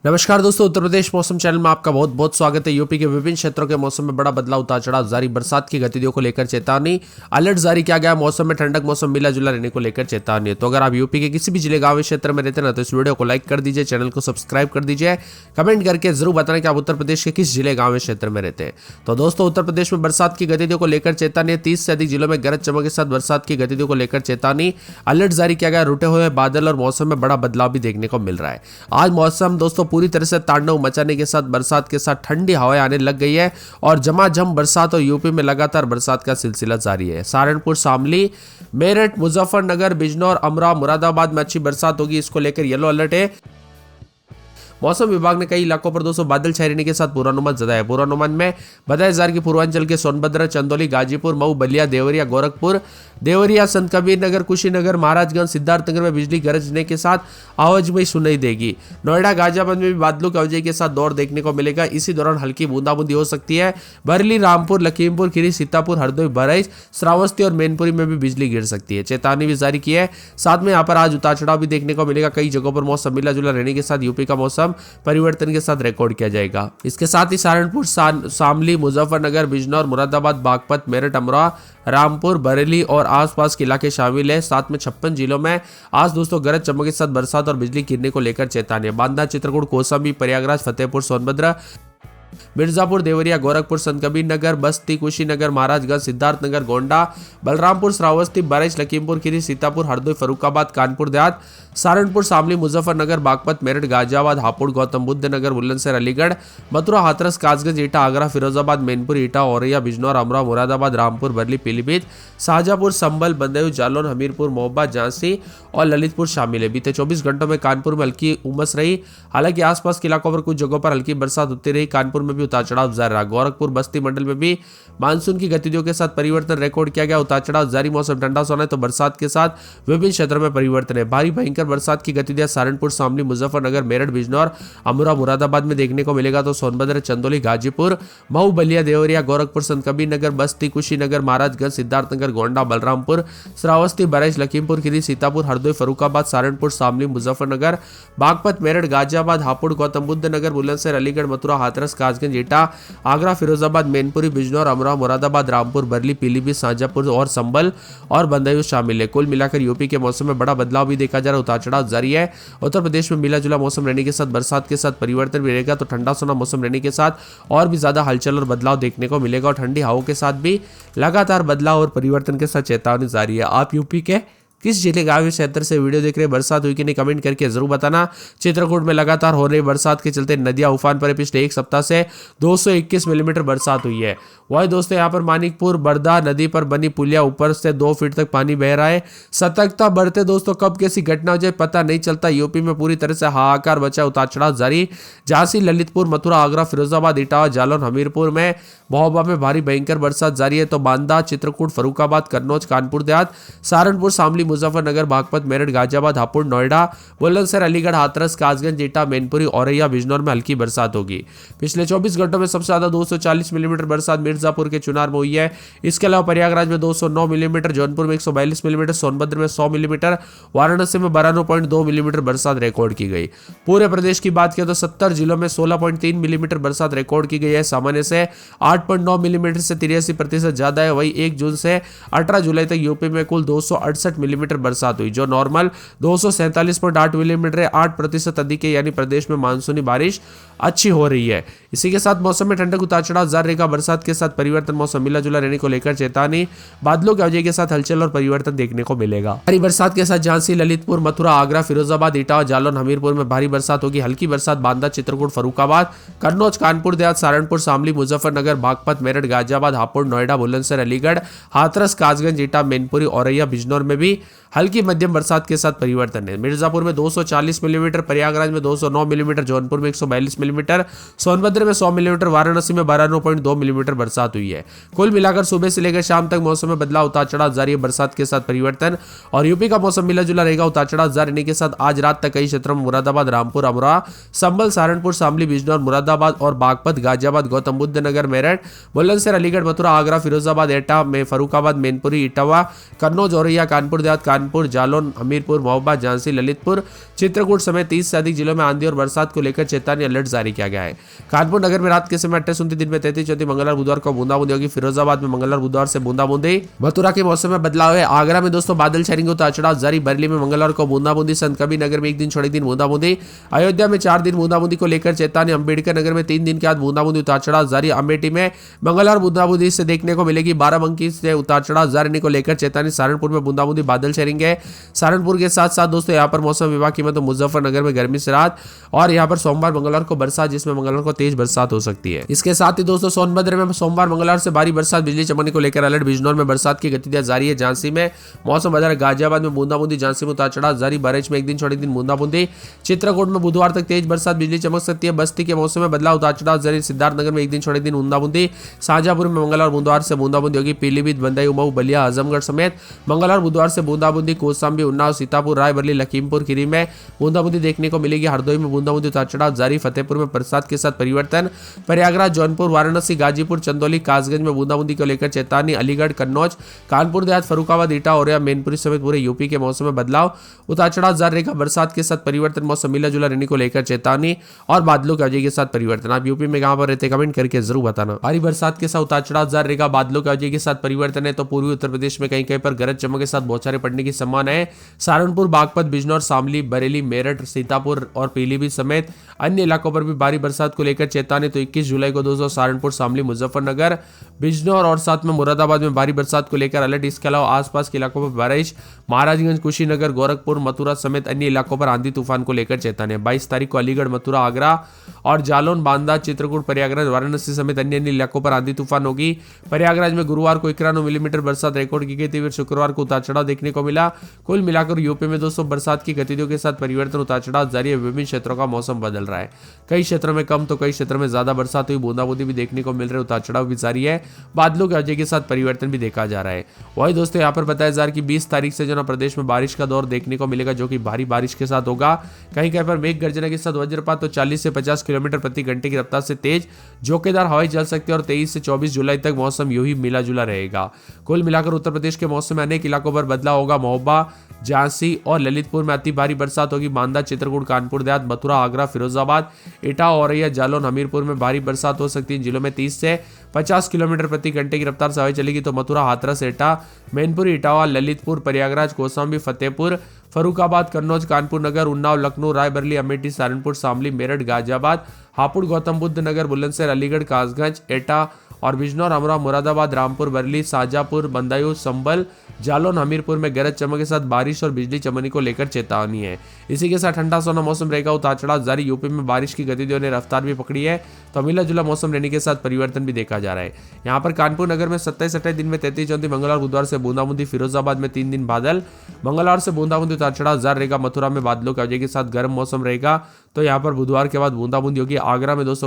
नमस्कार दोस्तों, उत्तर प्रदेश मौसम चैनल में आपका बहुत बहुत स्वागत है। यूपी के विभिन्न क्षेत्रों के मौसम में बड़ा बदलाव, उतार चढ़ाव जारी, बरसात की गतिविधियों को लेकर चेतावनी, अलर्ट जारी किया गया। मौसम में ठंडक, मौसम मिला जुला रहने को लेकर चेतावनी। तो अगर आप यूपी के किसी भी जिले गांव क्षेत्र में रहते हैं ना, तो इस वीडियो को लाइक कर दीजिए, चैनल को सब्सक्राइब कर दीजिए, कमेंट करके जरूर बताएं कि आप उत्तर प्रदेश के किस जिले गांव क्षेत्र में रहते हैं। तो दोस्तों, उत्तर प्रदेश में बरसात की गतिविधियों को लेकर चेतावनी। 30 से अधिक जिलों में गरज चमक के साथ बरसात की गतिविधियों को लेकर चेतावनी, अलर्ट जारी किया गया। रुटे हुए बादल और मौसम में बड़ा बदलाव भी देखने को मिल रहा है। आज मौसम दोस्तों पूरी तरह से तांडव मचाने के साथ बरसात के साथ ठंडी हवाएं आने लग गई है और झमाझम बरसात और यूपी में लगातार बरसात का सिलसिला जारी है। सहारनपुर, शामली, मेरठ, मुजफ्फरनगर, बिजनौर, अमरा, मुरादाबाद में अच्छी बरसात होगी। इसको लेकर येलो अलर्ट है। मौसम विभाग ने कई इलाकों पर दोस्तों बादल छाए रहने के साथ पूर्वानुमान जताया। पूर्वानुमान में बताया जा रहा है कि पूर्वांचल के सोनभद्र, चंदौली, गाजीपुर, मऊ, बलिया, देवरिया, गोरखपुर, देवरिया, संत कबीर नगर, कुशीनगर, महाराजगंज, सिद्धार्थनगर में बिजली गरजने के साथ आवाजमयी सुनाई देगी। नोएडा, गाजियाबाद में भी बादलों की आवाजाही के साथ दौर देखने को मिलेगा। इसी दौरान हल्की बूंदाबूंदी हो सकती है। बरेली, रामपुर, लखीमपुर खीरी, सीतापुर, हरदोई, बहराइच, श्रावस्ती और मैनपुरी में भी बिजली गिर सकती है। चेतावनी भी जारी की है। साथ में यहाँ पर आज उतार चढ़ाव भी देखने को मिलेगा। कई जगहों पर मौसम मिला जुला रहने के साथ यूपी का मौसम परिवर्तन के साथ रिकॉर्ड किया जाएगा। इसके साथ ही सहारनपुर, शामली, मुजफ्फरनगर, बिजनौर, मुरादाबाद, बागपत, मेरठ, अमरोहा, रामपुर, बरेली और आसपास के इलाके शामिल है। साथ में 56 जिलों में आज दोस्तों गरज चमक के साथ बरसात और बिजली गिरने को लेकर चेतावनी। बांदा, चित्रकूट, कौशाम्बी, प्रयागराज, फतेहपुर, सोनभद्र, मिर्जापुर, देवरिया, गोरखपुर, संत कबीर नगर, बस्ती, कुशीनगर, महाराजगंज, सिद्धार्थनगर, गोंडा, बलरामपुर, श्रावस्ती, बहराइच, लखीमपुर खीरी, सीतापुर, हरदोई, फर्रुखाबाद, कानपुर देहात, सहारनपुर, शामली, मुजफ्फरनगर, बागपत, मेरठ, गाजियाबाद, हापुड़, गौतम बुद्ध नगर, बुलंदशहर, अलीगढ़, मथुरा, हाथरस, कासगंज, एटा, आगरा, फिरोजाबाद, मैनपुर, एटा, औरैया, बिजनौर, अमरोहा, मुरादाबाद, रामपुर, बरली, पीलीभीत, शाहजहांपुर, संभल, बदायूं, जालौन, हमीरपुर, महोबा, झांसी और ललितपुर शामिल है। बीते 24 घंटों में कानपुर में हल्की उमस रही। हालांकि आसपास के इलाकों पर कुछ जगहों पर हल्की बरसात होती रही। कानपुर में भी उतार चढ़ाव जारी रहा। गोरखपुर, बस्ती मंडल में भी मानसून की गतिविधियों के साथ परिवर्तन रिकॉर्ड किया गया। उतार चढ़ाव जारी, मौसम ठंडा सोना है तो बरसात के साथ विभिन्न क्षेत्रों में परिवर्तन है। भारी भयंकर बरसात की गतिविधियां सहारनपुर, शामली, मुजफ्फरनगर, मेरठ, बिजनौर, अमरोहा, मुरादाबाद में देखने को मिलेगा। तो सोनभद्र, चंदौली, गाजीपुर, मऊ, बलिया, देवरिया, गोरखपुर, संत कबीर नगर, बस्ती, कुशीनगर, महाराजगंज, सिद्धार्थनगर, गोंडा, बलरामपुर, श्रावस्ती, बहराइच, लखीमपुर खीरी, सीतापुर, हरदोई, फर्रुखाबाद, सहारनपुर, शामली, मुजफ्फरनगर, बागपत, मेरठ, गाजियाबाद, हापुड़, गौतम बुद्ध नगर, बुलंदशहर, अलीगढ़, मथुरा, हाथरस, कासगंज, एटा, आगरा, फिरोजाबाद, मैनपुरी, बिजनौर, अमरोहा, मुरादाबाद, रामपुर, बरली, पीलीभीत, शाहजहांपुर और संभल और बदायूं शामिल है। कुल मिलाकर यूपी के मौसम में बड़ा बदलाव भी देखा जा रहा है। उतार चढ़ाव जारी है। उत्तर प्रदेश में मिला जुला मौसम रहने के साथ बरसात के साथ परिवर्तन भी रहेगा। तो ठंडा सोना मौसम रहने के साथ और भी ज्यादा हलचल और बदलाव देखने को मिलेगा और ठंडी हवाओं के साथ भी लगातार बदलाव और परिवर्तन के साथ चेतावनी जारी है। आप यूपी के किस जिले गांव क्षेत्र से वीडियो देख रहे हैं, बरसात हुई कि नहीं, कमेंट करके जरूर बताना। चित्रकूट में लगातार हो रही बरसात के चलते नदियां उफान पर, पिछले एक सप्ताह से 221 मिलीमीटर बरसात हुई है। वही दोस्तों यहाँ पर मानिकपुर बरदा नदी पर बनी पुलिया ऊपर से 2 फीट तक पानी बह रहा है। सतर्कता बरते दोस्तों, कब कैसी घटना हो जाए पता नहीं चलता। यूपी में पूरी तरह से हाहाकार बचा, उतार चढ़ाव जारी। झांसी, ललितपुर, मथुरा, आगरा, फिरोजाबाद, इटावा, जालौन, हमीरपुर में, महोबा में भारी भयंकर बरसात जारी है। तो बांदा, चित्रकूट, फर्रुखाबाद, कन्नौज, कानपुर देहात, सहारनपुर, शामली, मुजफ्फरनगर, बागपत, मेरठ, गाजियाबाद, हापुड़, नोएडा, बुलंदशहर, अलीगढ़, हाथरस, कासगंज, एटा, मैनपुरी, औरैया, बिजनौर में हल्की बरसात होगी। पिछले 24 घंटों में सबसे ज्यादा 240 मिलीमीटर बरसात मिर्जापुर के चुनार में हुई है। इसके अलावा प्रयागराज में 209 मिलीमीटर, जौनपुर में 142 मिलीमीटर, सोनभद्र में 100 मिलीमीटर, वाराणसी में 92.2 मिलीमीटर बरसात रिकॉर्ड की गई। पूरे प्रदेश की बात करें तो 70 जिलों में 16.3 मिलीमीटर बरसात रिकॉर्ड की गई है। सामान्य से 8.9 मिलीमीटर से 83% ज्यादा है। वही 1 जून से 18 जुलाई तक यूपी में कुल 268 मिलीमीटर बरसात हुई, जो नॉर्मल 247.8 मिलीमीटर है, 8% अधिक है। यानी प्रदेश में मानसूनी बारिश अच्छी हो रही है। इसी के साथ मौसम में ठंडक, उतार चढ़ाव जारी रहेगा। बरसात के साथ परिवर्तन, मौसम मिला जुला रहने को लेकर चेतावनी। बादलों की आवाजाही के साथ हलचल और परिवर्तन देखने को मिलेगा। भारी बरसात के साथ झांसी, ललितपुर, मथुरा, आगरा, फिरोजाबाद, इटावा, जालौन, हमीरपुर में भारी बरसात होगी। हल्की बरसात बांदा, चित्रकूट, फर्रुखाबाद, कन्नौज, कानपुर देहात, सहारनपुर, शामली, मुजफ्फरनगर, बागपत, मेरठ, गाजियाबाद, हापुड़, नोएडा, बुलंदशहर, अलीगढ़, हाथरस, कासगंज, एटा, मैनपुरी, औरैया, बिजनौर में भी हल्की मध्यम बरसात के साथ परिवर्तन है। मिर्जापुर में 240 मिलीमीटर, प्रयागराज में 209 मिलीमीटर, जौनपुर में 142 मिलीमीटर, सोनभद्र में 100 मिलीमीटर, वाराणसी में 92.2 मिलीमीटर बरसात हुई है। कुल मिलाकर सुबह से लेकर शाम तक मौसम में बदलाव, उतार चढ़ाव जारी है। बरसात के साथ परिवर्तन और यूपी का मौसम मिला जुला रहेगा। उतार चढ़ाव जारी रहने के साथ आज रात तक कई क्षेत्रों में मुरादाबाद, रामपुर, अमरोहा, संभल, सहारनपुर, शामली, बिजनौर, मुरादाबाद और बागपत, गाजियाबाद, गौतम बुद्ध नगर, मेरठ, बुलंदशहर, अलीगढ़, मथुरा, आगरा, फिरोजाबाद, एटा में, फर्रुखाबाद, मैनपुरी, इटावा, कन्नौज, औरैया, कानपुर देहात, बाद कानपुर, जालौन, हमीरपुर, महोबा, झांसी, ललितपुर, चित्रकूट समेत 30 से अधिक जिलों में आंधी और बरसात को लेकर चेतावनी अलर्ट जारी किया गया है। कानपुर नगर में रात के समय 28, दिन में 33, 34, मंगलवार बुधवार को बूंदाबूंदी होगी। फिरोजाबाद में मंगलवार बुधवार से बूंदाबूंदी। मथुरा के मौसम में बदलाव है। आगरा में दोस्तों बादल छाएंगे, उतार चढ़ाव जारी। बरेली में मंगलवार को बूंदाबूंदी। संत कबीर नगर में 1 दिन छोड़े दिन बूंदाबूंदी। अयोध्या में 4 दिन बूंदाबूंदी को लेकर चेतावनी। अंबेडकर नगर में 3 दिन के बाद बूंदाबूंदी, उतार चढ़ाव जारी। अमेठी में मंगलवार बूंदाबूंदी से देखने को मिलेगी। बाराबंकी से उतार चढ़ाव जारी को लेकर चेतावनी। सहारनपुर में बूंदाबूंदी, बादल छाएंगे। सहारनपुर के साथ साथ दोस्तों यहाँ पर मौसम विभाग की मतलब मुजफ्फरनगर में गर्मी से राहत, और यहाँ पर सोमवार मंगलवार को बरसात, जिसमें मंगलवार को तेज बरसात हो सकती है। इसके साथ ही दोस्तों सोनभद्र में सोमवार मंगलवार से भारी बरसात, बिजली चमकने को लेकर अलर्ट। बिजनौर में बरसात की गतिविधियां जारी है। झांसी में मौसम बदल। गाजियाबाद में बूंदाबूंदी, झांसी में उतार चढ़ाव जारी। बहराइच में 1 दिन छोड़े दिन बूंदाबूंदी। चित्रकूट में बुधवार तक तेज बरसात, बिजली चमक सकती है। बस्ती के मौसम में बदलाव, उतार चढ़ाव जारी। सिद्धार्थनगर में 1 दिन छोड़े दिन बूंदाबूंदी। शाहजहांपुर में मंगलवार बुधवार से बूंदाबूंदी होगी। पीलीभीत, बंदाई, उमऊ, बलिया, आजमगढ़ समेत मंगलवार बुधवार से बूंदाबूंदी। कौशाम्बी, उन्नाव, सीतापुर, रायबरेली, लखीमपुर खीरी में बूंदाबूंदी देखने को मिलेगी। हरदोई में बूंदाबूंदी, उतार चढ़ाव जारी। फतेहपुर में बरसात के साथ परिवर्तन। प्रयागराज, जौनपुर, वाराणसी, गाजीपुर, चंदौली, कासगंज में बूंदाबूंदी को लेकर चेतावनी। अलीगढ़, कन्नौज, कानपुर देहात, फर्रुखाबाद, इटा, औरैया, मैनपुरी समेत पूरे यूपी के मौसम में बदलाव, उतार चढ़ाव जारी रहेगा। बरसात के साथ परिवर्तन, मौसम मिला जुला रहने को लेकर चेतावनी, और बादलों की वजह के साथ परिवर्तन। आप यूपी में कहां पर रहते कमेंट करके जरूर बताना। भारी बरसात के साथ उतार चढ़ाव जारी रहेगा। बादलों की वजह के साथ परिवर्तन है तो पूर्वी उत्तर प्रदेश में कहीं कहीं पर गरज चमक के साथ बौछारें पड़ने की संभावना है। सहारनपुर, बागपत, बिजनौर, शामली, बरेली, मेरठ, सीतापुर और पीलीभीत समेत अन्य इलाकों पर भी भारी बरसात को लेकर चेतावनी। तो 21 जुलाई को दोस्तों सहारनपुर, शामली, मुजफ्फरनगर, बिजनौर और साथ में मुरादाबाद में भारी बरसात को लेकर अलर्ट। इसके अलावा आसपास के इलाकों पर बहराइच, महाराजगंज, कुशीनगर, गोरखपुर, मथुरा समेत अन्य इलाकों पर आंधी तूफान को लेकर चेतावनी। 22 तारीख को अलीगढ़, मथुरा, आगरा और जालौन, बांदा, चित्रकूट, प्रयागराज, वाराणसी समेत अन्य इलाकों पर आंधी तूफान होगी। प्रयागराज में गुरुवार को 91 मिलीमीटर बरसात रिकॉर्ड की गई थी। फिर शुक्रवार को उतार चढ़ाव देखने को मिला। कुल मिलाकर यूपी में दोस्तों बरसात की गतिविधियों के साथ परिवर्तन, उतार चढ़ाव जारी है। विभिन्न क्षेत्रों का मौसम बदल रहा है। कई क्षेत्रों में कम तो कई क्षेत्रों में ज्यादा बरसात हुई। बूंदाबूंदी भी देखने को मिल रही है। उतार चढ़ाव भी जारी है। बादलों की वजह के साथ परिवर्तन भी देखा जा रहा है। वही दोस्तों यहाँ पर बताया जा रहा है कि 20 तारीख से जो ना प्रदेश में बारिश का दौर देखने को मिलेगा, जो कि भारी बारिश के साथ होगा। कहीं कहीं पर मेघ गर्जना के साथ वज्रपात, तो 40 से 50 किलोमीटर प्रति घंटे की रफ्तार से तेज झोंकेदार हवाएं चल सकती है। और 23 से 24 जुलाई तक मौसम यूं ही मिला जुला रहेगा। कुल मिलाकर उत्तर प्रदेश के मौसम में अनेक इलाकों पर बदलाव होगा। महोबा, झांसी और ललितपुर में अति भारी बरसात होगी। बांदा, चित्रकूट, कानपुर देहात, मथुरा, आगरा, फिरोजाबाद, इटा, औरैया, जालौन, हमीरपुर में भारी बरसात हो सकती है। जिलों में 30 से 50 किलोमीटर प्रति घंटे की रफ्तार से हवाएं चलेगी। तो मथुरा, हाथरस, एटा, मैनपुरी, इटावा, ललितपुर, प्रयागराज, कौशाम्बी, फतेहपुर, फर्रुखाबाद, कन्नौज, कानपुर नगर, उन्नाव, लखनऊ, रायबरेली, अमेठी, सहारनपुर, शामली, मेरठ, गाजियाबाद, हापुड़, गौतम बुद्ध नगर, बुलंदशहर, अलीगढ़, कासगंज, एटा और बिजनौर, अमरोहा, मुरादाबाद, रामपुर, बरेली, शाहजहांपुर, बदायूं, संभल, जालौन, हमीरपुर में गरज चमक के साथ बारिश और बिजली चमकने को लेकर चेतावनी है। इसी के साथ ठंडा सोना मौसम रहेगा। उतार चढ़ाव जारी। यूपी में बारिश की गतिविधियों ने रफ्तार भी पकड़ी है तो मिला जुला मौसम रहने के साथ परिवर्तन भी देखा जा रहा है। यहाँ पर कानपुर नगर में 27-28 दिन में 33, 34, मंगलवार बुधवार से बूंदाबूंदी। फिरोजाबाद में 3 दिन बादल, मंगलवार से बूंदाबूंदी, उतार चढ़ाव जारी रहेगा। मथुरा में बादलों की वजह के साथ गर्म मौसम रहेगा तो यहाँ पर बुधवार के बाद बूंदाबूंदी होगी। आगरा में दोस्तों